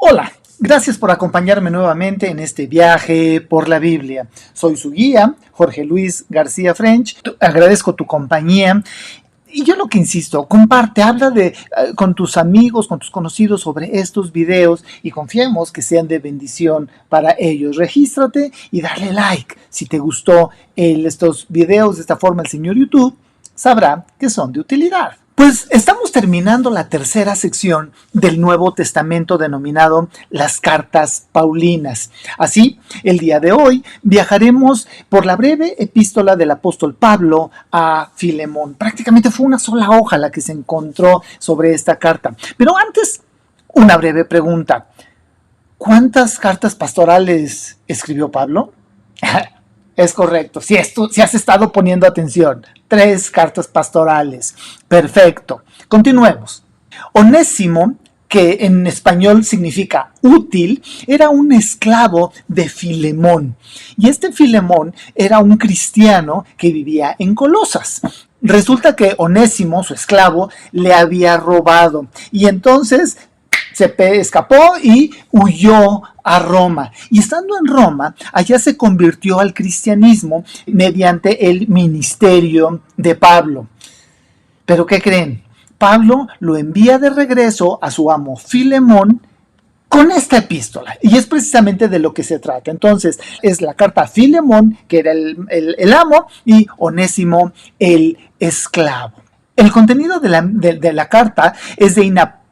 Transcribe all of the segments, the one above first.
Hola, gracias por acompañarme nuevamente en este viaje por la Biblia. Soy su guía, Jorge Luis García French. Agradezco tu compañía. Y yo lo que insisto, comparte, habla con tus amigos, con tus conocidos sobre estos videos y confiemos que sean de bendición para ellos. Regístrate y dale like. Si te gustó estos videos de esta forma el señor YouTube, sabrá que son de utilidad. Pues estamos terminando la tercera sección del Nuevo Testamento denominado las Cartas Paulinas. Así, el día de hoy viajaremos por la breve epístola del apóstol Pablo a Filemón. Prácticamente fue una sola hoja la que se encontró sobre esta carta. Pero antes, una breve pregunta. ¿Cuántas cartas pastorales escribió Pablo? Es correcto, si has estado poniendo atención. 3 cartas pastorales. Perfecto. Continuemos. Onésimo, que en español significa útil, era un esclavo de Filemón. Y este Filemón era un cristiano que vivía en Colosas. Resulta que Onésimo, su esclavo, le había robado. Y entonces se escapó y huyó a Roma. Y estando en Roma, allá se convirtió al cristianismo mediante el ministerio de Pablo. ¿Pero qué creen? Pablo lo envía de regreso a su amo Filemón con esta epístola. Y es precisamente de lo que se trata. Entonces, es la carta a Filemón, que era el amo, y Onésimo, el esclavo. El contenido de la carta es de inapreciable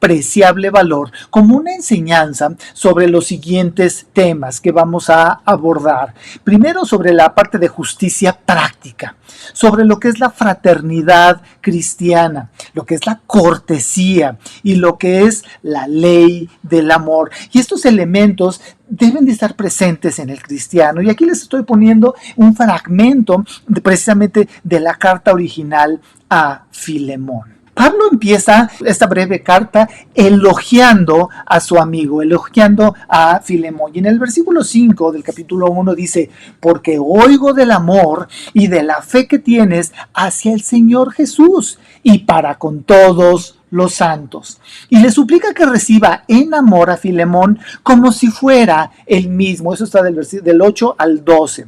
valor como una enseñanza sobre los siguientes temas que vamos a abordar. Primero, sobre la parte de justicia práctica, sobre lo que es la fraternidad cristiana, lo que es la cortesía y lo que es la ley del amor. Y estos elementos deben de estar presentes en el cristiano. Y aquí les estoy poniendo un fragmento precisamente de la carta original a Filemón. Pablo empieza esta breve carta elogiando a su amigo, elogiando a Filemón. Y en el versículo 5 del capítulo 1 dice: porque oigo del amor y de la fe que tienes hacia el Señor Jesús y para con todos los santos. Y le suplica que reciba en amor a Filemón como si fuera él mismo. Eso está del 8 al 12.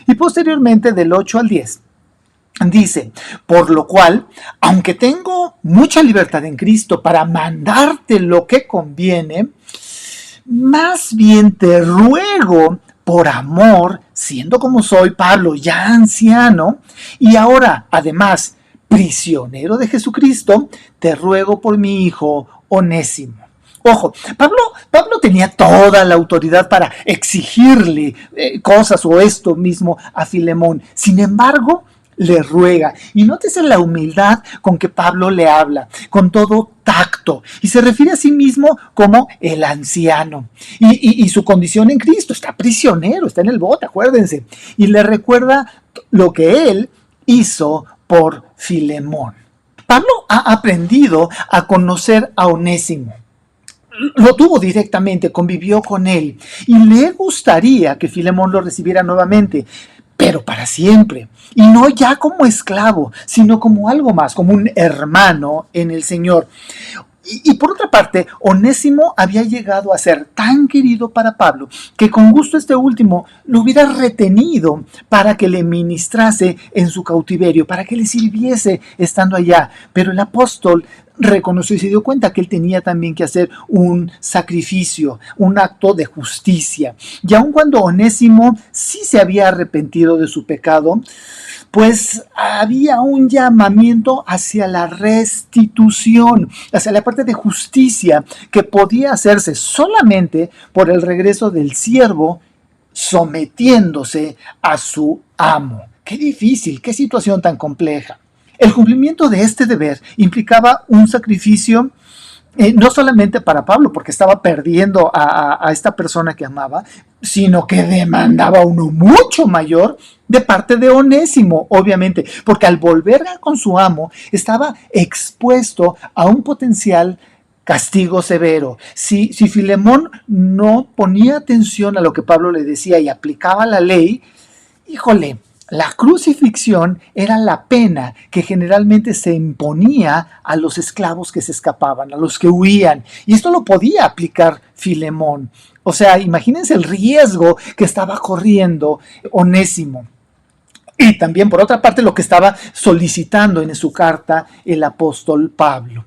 Y posteriormente del 8 al 10. Dice: por lo cual, aunque tengo mucha libertad en Cristo para mandarte lo que conviene, más bien te ruego por amor, siendo como soy, Pablo, ya anciano, y ahora, además, prisionero de Jesucristo, te ruego por mi hijo Onésimo. Ojo, Pablo tenía toda la autoridad para exigirle cosas o esto mismo a Filemón. Sin embargo, le ruega. Y nótese la humildad con que Pablo le habla, con todo tacto, y se refiere a sí mismo como el anciano. Y su condición en Cristo, está prisionero, está en el bote, acuérdense. Y le recuerda lo que él hizo por Filemón. Pablo ha aprendido a conocer a Onésimo. Lo tuvo directamente, convivió con él, y le gustaría que Filemón lo recibiera nuevamente, pero para siempre, y no ya como esclavo, sino como algo más, como un hermano en el Señor. Y por otra parte, Onésimo había llegado a ser tan querido para Pablo que con gusto este último lo hubiera retenido para que le ministrase en su cautiverio, para que le sirviese estando allá. Pero el apóstol reconoció y se dio cuenta que él tenía también que hacer un sacrificio, un acto de justicia. Y aun cuando Onésimo sí se había arrepentido de su pecado, pues había un llamamiento hacia la restitución, hacia la parte de justicia que podía hacerse solamente por el regreso del siervo sometiéndose a su amo. Qué difícil, qué situación tan compleja. El cumplimiento de este deber implicaba un sacrificio no solamente para Pablo, porque estaba perdiendo a esta persona que amaba, sino que demandaba uno mucho mayor de parte de Onésimo, obviamente, porque al volver con su amo estaba expuesto a un potencial castigo severo. Si Filemón no ponía atención a lo que Pablo le decía y aplicaba la ley, híjole, La crucifixión era la pena que generalmente se imponía a los esclavos que se escapaban, a los que huían. Y esto lo podía aplicar Filemón. O sea, imagínense el riesgo que estaba corriendo Onésimo. Y también, por otra parte, lo que estaba solicitando en su carta el apóstol Pablo.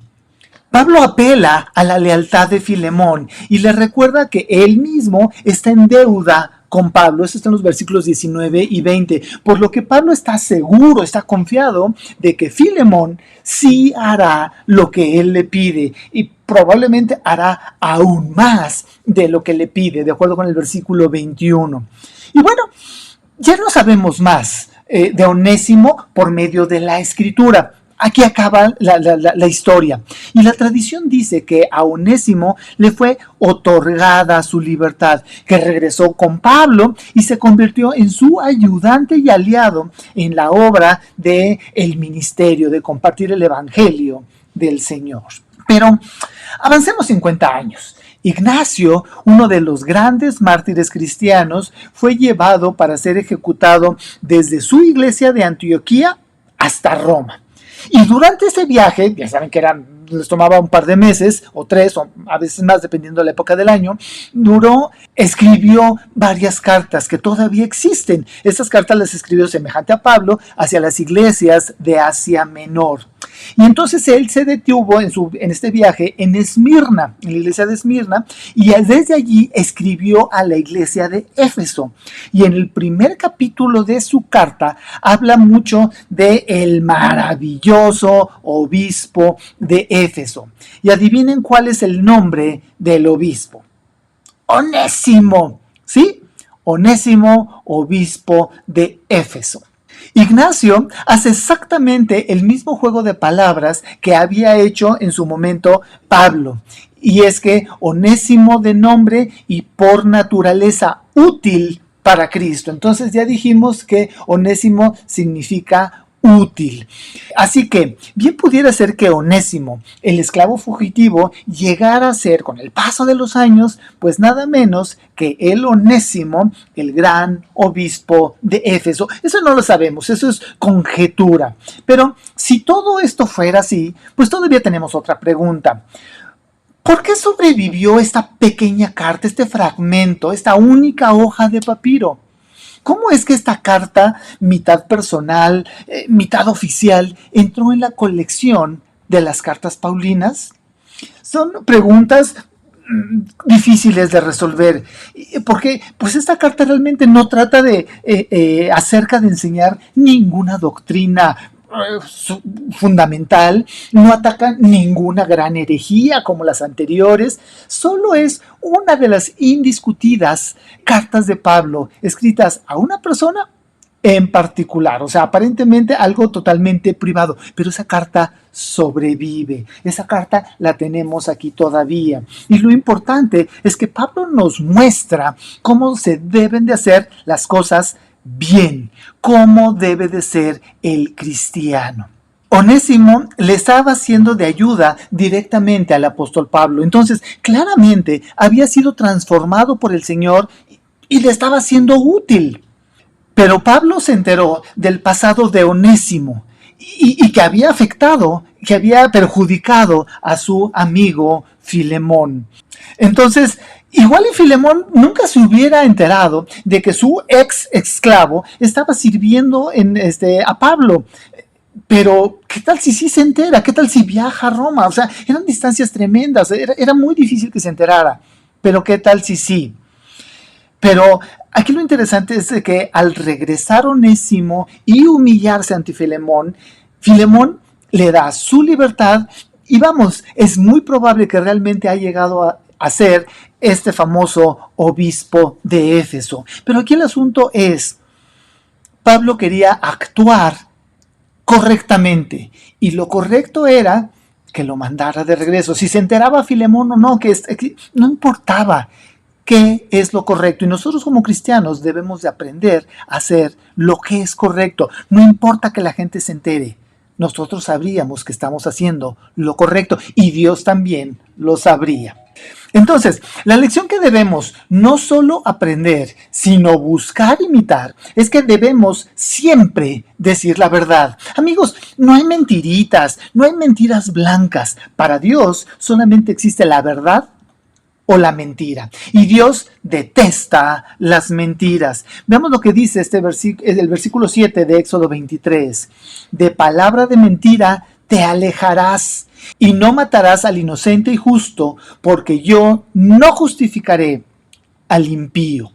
Pablo apela a la lealtad de Filemón y le recuerda que él mismo está en deuda con Pablo. Esto está en los versículos 19 y 20. Por lo que Pablo está seguro, está confiado de que Filemón sí hará lo que él le pide y probablemente hará aún más de lo que le pide, de acuerdo con el versículo 21. Y bueno, ya no sabemos más de Onésimo por medio de la Escritura. Aquí acaba la historia. Y la tradición dice que a Onésimo le fue otorgada su libertad, que regresó con Pablo y se convirtió en su ayudante y aliado en la obra del ministerio, de compartir el evangelio del Señor. Pero avancemos 50 años. Ignacio, uno de los grandes mártires cristianos, fue llevado para ser ejecutado desde su iglesia de Antioquía hasta Roma. Y durante ese viaje, ya saben que les tomaba un par de meses, o 3, o a veces más, dependiendo de la época del año, escribió varias cartas que todavía existen. Estas cartas las escribió semejante a Pablo hacia las iglesias de Asia Menor. Y entonces él se detuvo en este viaje en Esmirna, en la iglesia de Esmirna, y desde allí escribió a la iglesia de Éfeso. Y en el primer capítulo de su carta habla mucho del maravilloso obispo de Éfeso. Y adivinen cuál es el nombre del obispo. Onésimo, ¿sí? Onésimo, obispo de Éfeso. Ignacio hace exactamente el mismo juego de palabras que había hecho en su momento Pablo. Y es que Onésimo de nombre y por naturaleza útil para Cristo. Entonces ya dijimos que Onésimo significa útil. Así que bien pudiera ser que Onésimo, el esclavo fugitivo, llegara a ser, con el paso de los años, pues nada menos que el Onésimo, el gran obispo de Éfeso. Eso no lo sabemos, eso es conjetura. Pero si todo esto fuera así, pues todavía tenemos otra pregunta. ¿Por qué sobrevivió esta pequeña carta, este fragmento, esta única hoja de papiro? ¿Cómo es que esta carta, mitad personal, mitad oficial, entró en la colección de las cartas paulinas? Son preguntas difíciles de resolver, porque pues esta carta realmente no trata acerca de enseñar ninguna doctrina fundamental, no ataca ninguna gran herejía como las anteriores, solo es una de las indiscutidas cartas de Pablo escritas a una persona en particular, o sea, aparentemente algo totalmente privado, pero esa carta sobrevive, esa carta la tenemos aquí todavía. Y lo importante es que Pablo nos muestra cómo se deben de hacer las cosas bien, cómo debe de ser el cristiano. Onésimo le estaba haciendo de ayuda directamente al apóstol Pablo, entonces claramente había sido transformado por el Señor y le estaba siendo útil. Pero Pablo se enteró del pasado de Onésimo y que había afectado, que había perjudicado a su amigo Filemón. Entonces, igual y Filemón nunca se hubiera enterado de que su ex esclavo estaba sirviendo a Pablo. Pero, ¿qué tal si sí se entera? ¿Qué tal si viaja a Roma? O sea, eran distancias tremendas, era muy difícil que se enterara. Pero, ¿qué tal si sí? Pero aquí lo interesante es de que al regresar Onésimo y humillarse ante Filemón, Filemón le da su libertad y vamos, es muy probable que realmente haya llegado a ser este famoso obispo de Éfeso. Pero aquí el asunto es, Pablo quería actuar correctamente y lo correcto era que lo mandara de regreso. Si se enteraba Filemón o no, que no importaba. ¿Qué es lo correcto? Y nosotros como cristianos debemos de aprender a hacer lo que es correcto. No importa que la gente se entere. nosotros sabríamos que estamos haciendo lo correcto y Dios también lo sabría. Entonces, la lección que debemos no solo aprender, sino buscar imitar, es que debemos siempre decir la verdad. Amigos, no hay mentiritas, no hay mentiras blancas. Para Dios solamente existe la verdad o la mentira. Y Dios detesta las mentiras. Veamos lo que dice el versículo 7 de Éxodo 23. De palabra de mentira te alejarás y no matarás al inocente y justo, porque yo no justificaré al impío.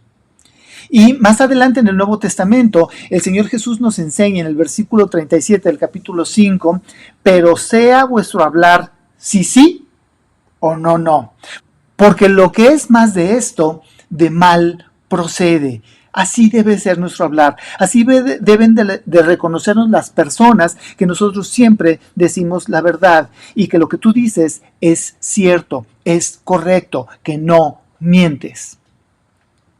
Y más adelante en el Nuevo Testamento, el Señor Jesús nos enseña en el versículo 37 del capítulo 5, pero sea vuestro hablar sí, sí o no, no. Porque lo que es más de esto, de mal procede. Así debe ser nuestro hablar. Así deben de reconocernos las personas que nosotros siempre decimos la verdad y que lo que tú dices es cierto, es correcto, que no mientes.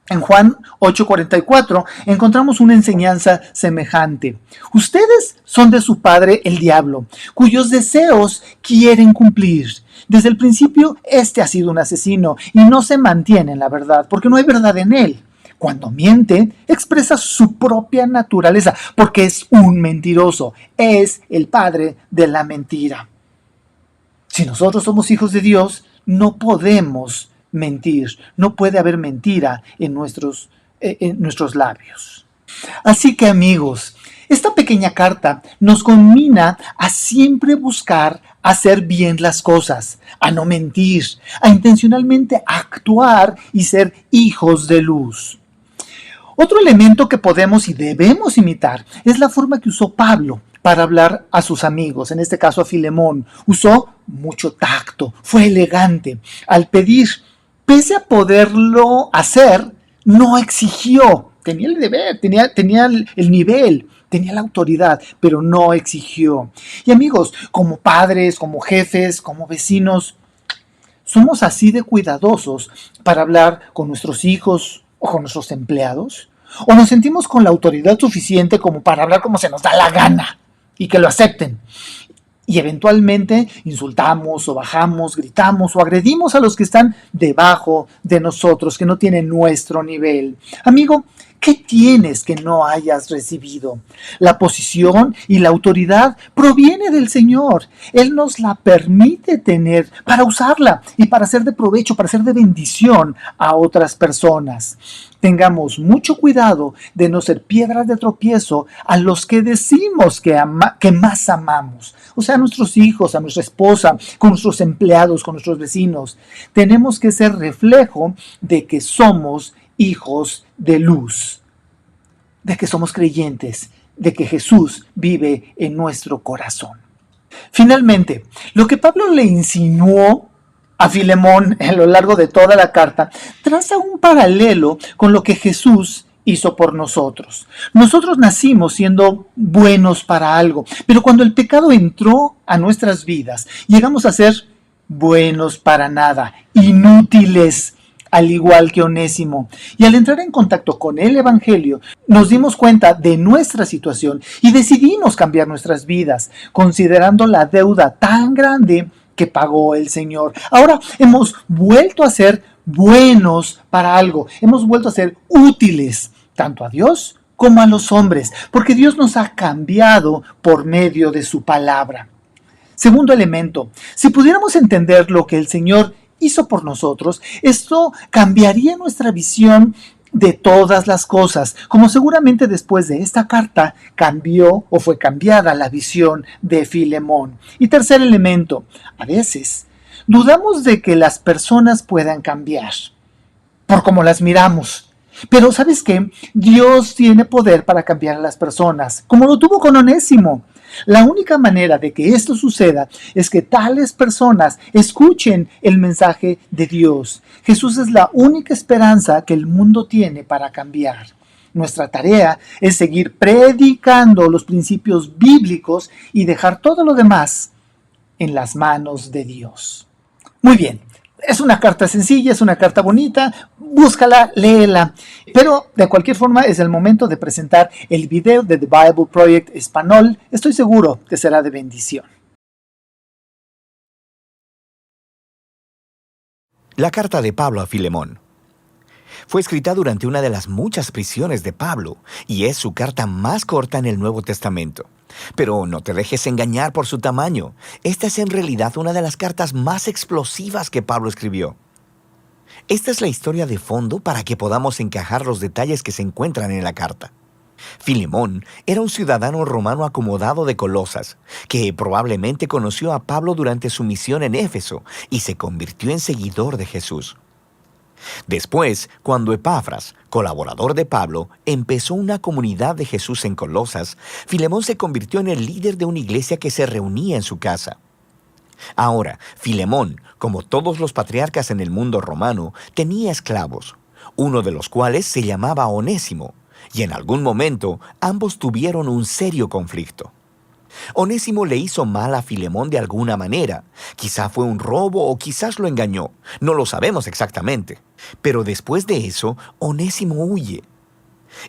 En Juan 8:44 encontramos una enseñanza semejante. Ustedes son de su padre el diablo, cuyos deseos quieren cumplir. Desde el principio, este ha sido un asesino y no se mantiene en la verdad, porque no hay verdad en él. Cuando miente, expresa su propia naturaleza, porque es un mentiroso. Es el padre de la mentira. Si nosotros somos hijos de Dios, no podemos mentir. No puede haber mentira en nuestros labios. Así que, amigos, esta pequeña carta nos conmina a siempre buscar hacer bien las cosas, a no mentir, a intencionalmente actuar y ser hijos de luz. Otro elemento que podemos y debemos imitar es la forma que usó Pablo para hablar a sus amigos, en este caso a Filemón. Usó mucho tacto, fue elegante. Al pedir, pese a poderlo hacer, no exigió. Tenía el deber, tenía el nivel, tenía la autoridad, pero no exigió. Y amigos, como padres, como jefes, como vecinos, somos así de cuidadosos para hablar con nuestros hijos o con nuestros empleados. O nos sentimos con la autoridad suficiente como para hablar como se nos da la gana y que lo acepten. Y eventualmente insultamos o bajamos, gritamos o agredimos a los que están debajo de nosotros, que no tienen nuestro nivel. Amigo, ¿qué tienes que no hayas recibido? La posición y la autoridad proviene del Señor. Él nos la permite tener para usarla y para ser de provecho, para ser de bendición a otras personas. Tengamos mucho cuidado de no ser piedras de tropiezo a los que decimos que más amamos. O sea, a nuestros hijos, a nuestra esposa, con nuestros empleados, con nuestros vecinos. Tenemos que ser reflejo de que somos hijos de luz, de que somos creyentes, de que Jesús vive en nuestro corazón. Finalmente, lo que Pablo le insinuó a Filemón a lo largo de toda la carta traza un paralelo con lo que Jesús hizo por nosotros. Nosotros nacimos siendo buenos para algo, pero cuando el pecado entró a nuestras vidas, llegamos a ser buenos para nada, inútiles, al igual que Onésimo. Y al entrar en contacto con el Evangelio, nos dimos cuenta de nuestra situación y decidimos cambiar nuestras vidas, considerando la deuda tan grande que pagó el Señor. Ahora hemos vuelto a ser buenos para algo, hemos vuelto a ser útiles, tanto a Dios como a los hombres, porque Dios nos ha cambiado por medio de su palabra. Segundo elemento, si pudiéramos entender lo que el Señor hizo por nosotros, esto cambiaría nuestra visión de todas las cosas, como seguramente después de esta carta cambió o fue cambiada la visión de Filemón. Y tercer elemento, a veces dudamos de que las personas puedan cambiar por cómo las miramos. Pero ¿sabes qué? Dios tiene poder para cambiar a las personas, como lo tuvo con Onésimo. La única manera de que esto suceda es que tales personas escuchen el mensaje de Dios. Jesús es la única esperanza que el mundo tiene para cambiar. Nuestra tarea es seguir predicando los principios bíblicos y dejar todo lo demás en las manos de Dios. Muy bien. Es una carta sencilla, es una carta bonita, búscala, léela. Pero de cualquier forma es el momento de presentar el video de The Bible Project Español. Estoy seguro que será de bendición. La carta de Pablo a Filemón. Fue escrita durante una de las muchas prisiones de Pablo y es su carta más corta en el Nuevo Testamento. Pero no te dejes engañar por su tamaño. Esta es en realidad una de las cartas más explosivas que Pablo escribió. Esta es la historia de fondo para que podamos encajar los detalles que se encuentran en la carta. Filemón era un ciudadano romano acomodado de Colosas, que probablemente conoció a Pablo durante su misión en Éfeso y se convirtió en seguidor de Jesús. Después, cuando Epafras, colaborador de Pablo, empezó una comunidad de Jesús en Colosas, Filemón se convirtió en el líder de una iglesia que se reunía en su casa. Ahora, Filemón, como todos los patriarcas en el mundo romano, tenía esclavos, uno de los cuales se llamaba Onésimo, y en algún momento ambos tuvieron un serio conflicto. Onésimo le hizo mal a Filemón de alguna manera. Quizá fue un robo o quizás lo engañó. No lo sabemos exactamente. Pero después de eso, Onésimo huye.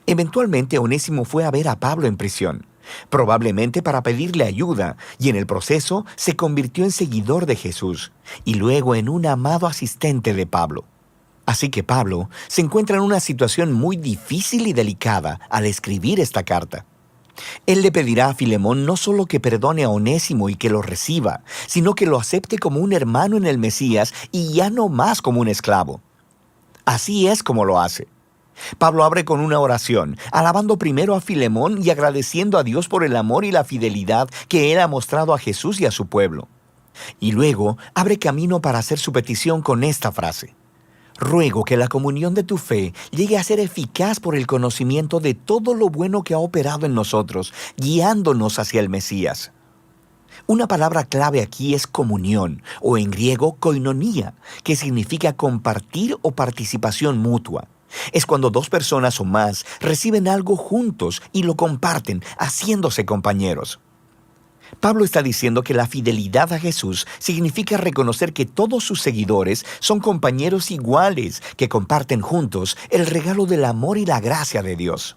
Eventualmente, Onésimo fue a ver a Pablo en prisión, probablemente para pedirle ayuda, y en el proceso se convirtió en seguidor de Jesús y luego en un amado asistente de Pablo. Así que Pablo se encuentra en una situación muy difícil y delicada al escribir esta carta. Él le pedirá a Filemón no solo que perdone a Onésimo y que lo reciba, sino que lo acepte como un hermano en el Mesías y ya no más como un esclavo. Así es como lo hace. Pablo abre con una oración, alabando primero a Filemón y agradeciendo a Dios por el amor y la fidelidad que él ha mostrado a Jesús y a su pueblo. Y luego abre camino para hacer su petición con esta frase: ruego que la comunión de tu fe llegue a ser eficaz por el conocimiento de todo lo bueno que ha operado en nosotros, guiándonos hacia el Mesías. Una palabra clave aquí es comunión, o en griego koinonía, que significa compartir o participación mutua. Es cuando dos personas o más reciben algo juntos y lo comparten, haciéndose compañeros. Pablo está diciendo que la fidelidad a Jesús significa reconocer que todos sus seguidores son compañeros iguales que comparten juntos el regalo del amor y la gracia de Dios.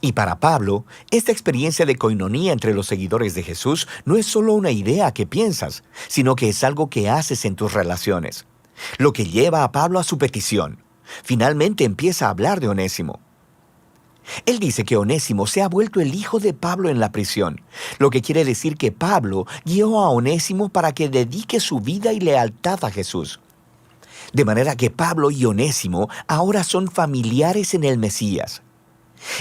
Y para Pablo, esta experiencia de coinonía entre los seguidores de Jesús no es solo una idea que piensas, sino que es algo que haces en tus relaciones. Lo que lleva a Pablo a su petición. Finalmente empieza a hablar de Onésimo. Él dice que Onésimo se ha vuelto el hijo de Pablo en la prisión, lo que quiere decir que Pablo guió a Onésimo para que dedique su vida y lealtad a Jesús. De manera que Pablo y Onésimo ahora son familiares en el Mesías.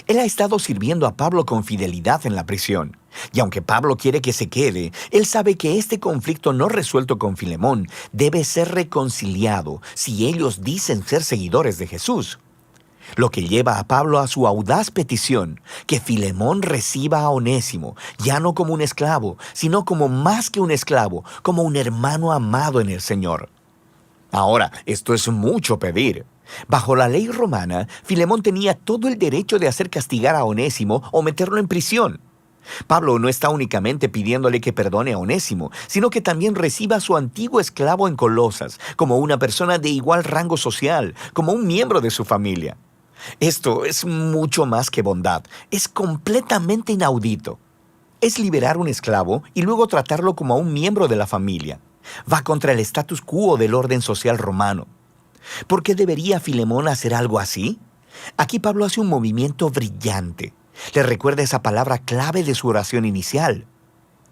Él ha estado sirviendo a Pablo con fidelidad en la prisión, y aunque Pablo quiere que se quede, él sabe que este conflicto no resuelto con Filemón debe ser reconciliado si ellos dicen ser seguidores de Jesús. Lo que lleva a Pablo a su audaz petición, que Filemón reciba a Onésimo, ya no como un esclavo, sino como más que un esclavo, como un hermano amado en el Señor. Ahora, esto es mucho pedir. Bajo la ley romana, Filemón tenía todo el derecho de hacer castigar a Onésimo o meterlo en prisión. Pablo no está únicamente pidiéndole que perdone a Onésimo, sino que también reciba a su antiguo esclavo en Colosas, como una persona de igual rango social, como un miembro de su familia. Esto es mucho más que bondad, es completamente inaudito. Es liberar un esclavo y luego tratarlo como a un miembro de la familia. Va contra el status quo del orden social romano. ¿Por qué debería Filemón hacer algo así? Aquí Pablo hace un movimiento brillante. Le recuerda esa palabra clave de su oración inicial.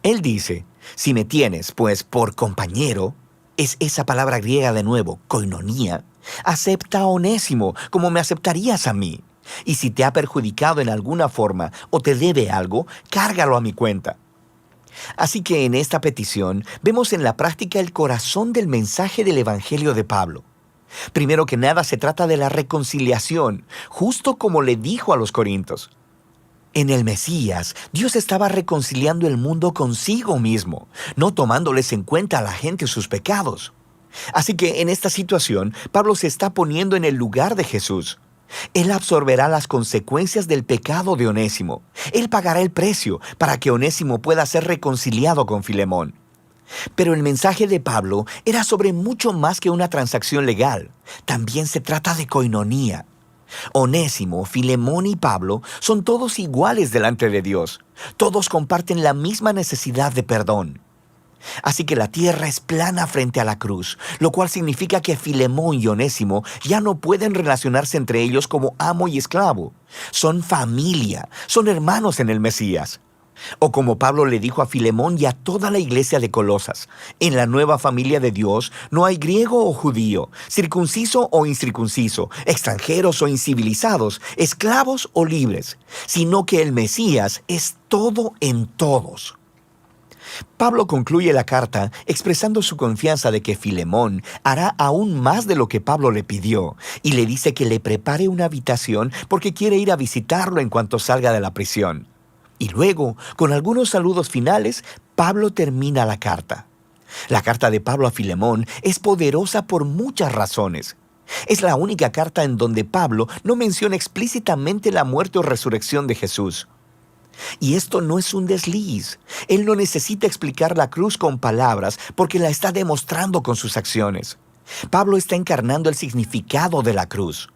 Él dice, si me tienes, pues, por compañero, es esa palabra griega de nuevo, koinonía, acepta a Onésimo como me aceptarías a mí. Y si te ha perjudicado en alguna forma o te debe algo, cárgalo a mi cuenta. Así que en esta petición vemos en la práctica el corazón del mensaje del Evangelio de Pablo. Primero que nada se trata de la reconciliación, justo como le dijo a los corintios. En el Mesías, Dios estaba reconciliando el mundo consigo mismo, no tomándoles en cuenta a la gente sus pecados. Así que en esta situación, Pablo se está poniendo en el lugar de Jesús. Él absorberá las consecuencias del pecado de Onésimo. Él pagará el precio para que Onésimo pueda ser reconciliado con Filemón. Pero el mensaje de Pablo era sobre mucho más que una transacción legal. También se trata de coinonía. Onésimo, Filemón y Pablo son todos iguales delante de Dios. Todos comparten la misma necesidad de perdón. Así que la tierra es plana frente a la cruz, lo cual significa que Filemón y Onésimo ya no pueden relacionarse entre ellos como amo y esclavo. Son familia, son hermanos en el Mesías. O como Pablo le dijo a Filemón y a toda la iglesia de Colosas, en la nueva familia de Dios no hay griego o judío, circunciso o incircunciso, extranjeros o incivilizados, esclavos o libres, sino que el Mesías es todo en todos. Pablo concluye la carta expresando su confianza de que Filemón hará aún más de lo que Pablo le pidió y le dice que le prepare una habitación porque quiere ir a visitarlo en cuanto salga de la prisión. Y luego, con algunos saludos finales, Pablo termina la carta. La carta de Pablo a Filemón es poderosa por muchas razones. Es la única carta en donde Pablo no menciona explícitamente la muerte o resurrección de Jesús. Y esto no es un desliz. Él no necesita explicar la cruz con palabras porque la está demostrando con sus acciones. Pablo está encarnando el significado de la cruz.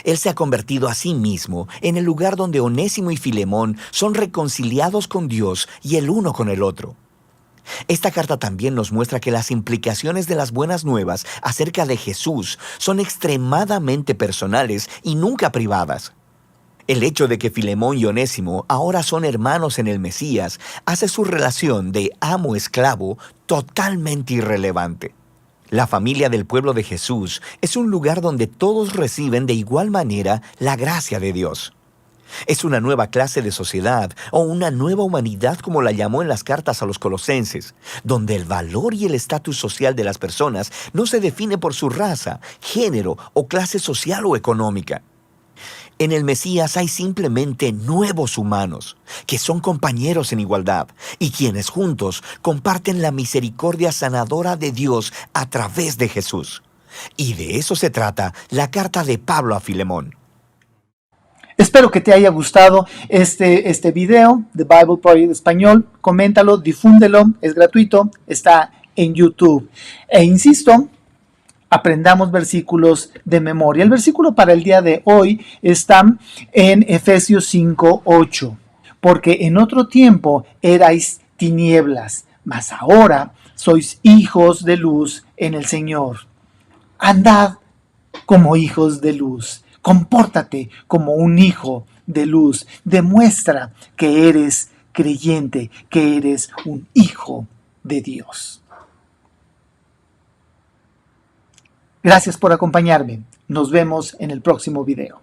Él se ha convertido a sí mismo en el lugar donde Onésimo y Filemón son reconciliados con Dios y el uno con el otro. Esta carta también nos muestra que las implicaciones de las buenas nuevas acerca de Jesús son extremadamente personales y nunca privadas. El hecho de que Filemón y Onésimo ahora son hermanos en el Mesías hace su relación de amo-esclavo totalmente irrelevante. La familia del pueblo de Jesús es un lugar donde todos reciben de igual manera la gracia de Dios. Es una nueva clase de sociedad o una nueva humanidad como la llamó en las cartas a los colosenses, donde el valor y el estatus social de las personas no se define por su raza, género o clase social o económica. En el Mesías hay simplemente nuevos humanos, que son compañeros en igualdad y quienes juntos comparten la misericordia sanadora de Dios a través de Jesús. Y de eso se trata la carta de Pablo a Filemón. Espero que te haya gustado este video de Bible Project Español. Coméntalo, difúndelo, es gratuito, está en YouTube. E insisto, aprendamos versículos de memoria. El versículo para el día de hoy está en Efesios 5:8. Porque en otro tiempo erais tinieblas, mas ahora sois hijos de luz en el Señor. Andad como hijos de luz. Compórtate como un hijo de luz. Demuestra que eres creyente, que eres un hijo de Dios. Gracias por acompañarme. Nos vemos en el próximo video.